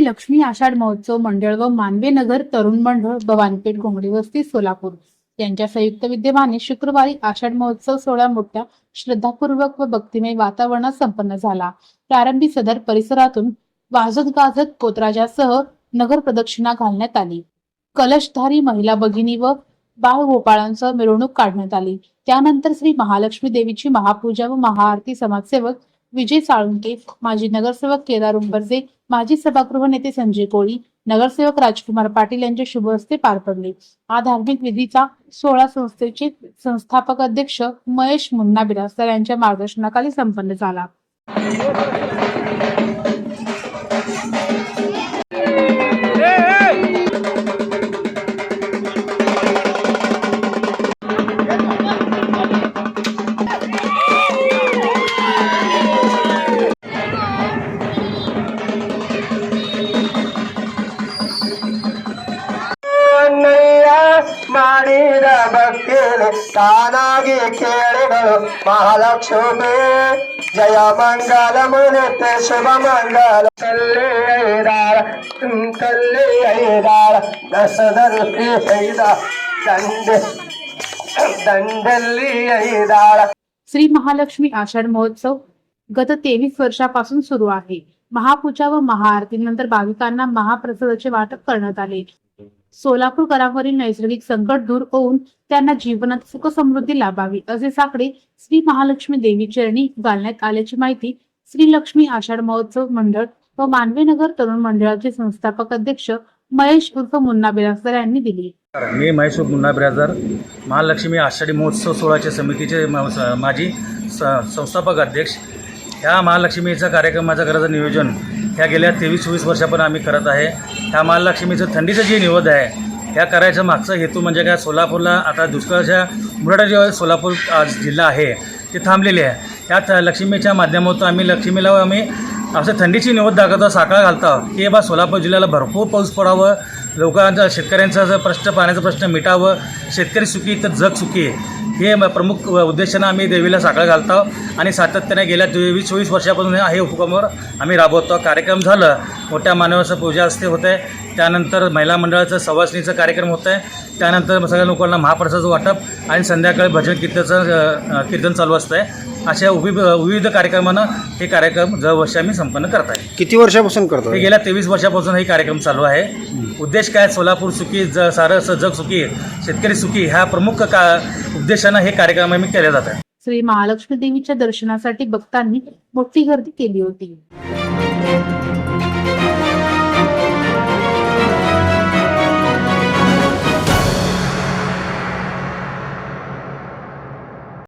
लक्ष्मी आषाढ महोत्सव मंडळ व मानवे नगर तरुण मंडळ भवानीपेठ घोंगडी वस्ती सोलापूर यांच्या संयुक्त विद्यमाने शुक्रवारी आषाढ महोत्सव सोहळा मोठ्या श्रद्धापूर्वक व भक्तिमय वातावरणात संपन्न झाला। प्रारंभी सदर परिसरातून वाजत गाजत कोतराजासह नगर प्रदक्षिणा घालण्यात आली। कलशधारी महिला भगिनी व बाळगोपाळांसह मिरवणूक काढण्यात आली। त्यानंतर श्री महालक्ष्मी देवीची महापूजा व महाआरती समाजसेवक विजय साळुंके, माजी नगरसेवक केदार उंबरजे, माजी सभागृह नेते संजय कोळी, नगरसेवक राजकुमार पाटील यांच्या शुभ हस्ते पार पडले। हा धार्मिक विधीचा सोहळा संस्थेचे संस्थापक अध्यक्ष महेश मुन्ना बिराजदार यांच्या मार्गदर्शनाखाली संपन्न झाला। ಮಾಡಿದ ಭಕ್ತಿಲಿ ತಾನಾಗಿ ಕೇಳಿದಳು ಮಹಾಲಕ್ಷ್ಮಿ ಜಯ ಮಂಗಲ ಮುನಿತೆ ಶುಭ ಮಂಗಲ ತಲ್ಲಿ ಐದಾಳ ದಸದಲ್ಲಿ ಐದ ದಂಡಲ್ಲಿ ಐದಾಳ। श्री महालक्ष्मी आषाढ महोत्सव गत 23 वर्षापासून सुरू आहे। महापूजा व महाआरतीनंतर भाविकांना महाप्रसादाचे वाटप करण्यात आले। सोलापूरकरांवरील नैसर्गिक संकट दूर होऊन त्यांना जीवनात सुख समृद्धी लाभावी असे साकडे श्री महालक्ष्मी देवी चरणी घालण्यात आल्याची माहिती श्री लक्ष्मी आषाढ महोत्सव मंडळ व मानवे नगर तरुण मंडळाचे संस्थापक अध्यक्ष महेश उर्फ मुन्ना बिराजदार यांनी दिली। मी महेश उर्फ मुन्ना बिराजदार, महालक्ष्मी आषाढी महोत्सव सोहळ्याच्या समितीचे माजी संस्थापक अध्यक्ष। ह्या महालक्ष्मीचा कार्यक्रमाचं करायचं नियोजन ह्या गेल्या 23-24 वर्षापासून आम्ही करत आहे। ह्या महालक्ष्मीचं थंडीचं जे निवेद आहे ह्या करायचा मागचा हेतू म्हणजे काय, सोलापूरला आता दुष्काळाच्या मुळात जे सोलापूर जिल्हा आहे ते थांबलेले आहे। ह्या लक्ष्मीच्या माध्यमातून आम्ही लक्ष्मीला असं थंडीची निवेद दाखवतो, साखळा घालतो की बा सोलापूर जिल्ह्याला भरपूर पाऊस पडावं, लोकांचा शेतकऱ्यांचा जर प्रश्न पाण्याचा प्रश्न मिटावं, शेतकरी सुखी तर जग सुखी हे प्रमुख उद्देशानं आम्ही देवीला साखळा घालतो आणि सातत्याने गेल्या 23-24 वर्षापासून हे उपक्रमावर आम्ही राबवतो। कार्यक्रम झालं, मोठ्या मानवाचं पूजा असते होते, त्यानंतर महिला मंडळाचं सवासणीचं कार्यक्रम होतं आहे, त्यानंतर सगळ्या लोकांना महाप्रसादाचं वाटप आणि संध्याकाळी भजन कीर्तन चालू असतं आहे। अशा विविध कार्यक्रमानं हे कार्यक्रम दरवर्षी आम्ही संपन्न करत आहे। किती वर्षापासून करतो? हे गेल्या 23 वर्षापासून हे कार्यक्रम चालू आहे। उद्देश काय, सोलापूर सुखी सारं जग सुखी, शेतकरी सुखी ह्या प्रमुख उद्देशानं हे कार्यक्रम आम्ही केले जात आहे। श्री महालक्ष्मी देवीच्या दर्शनासाठी भक्तांनी मोठी गर्दी केली होती।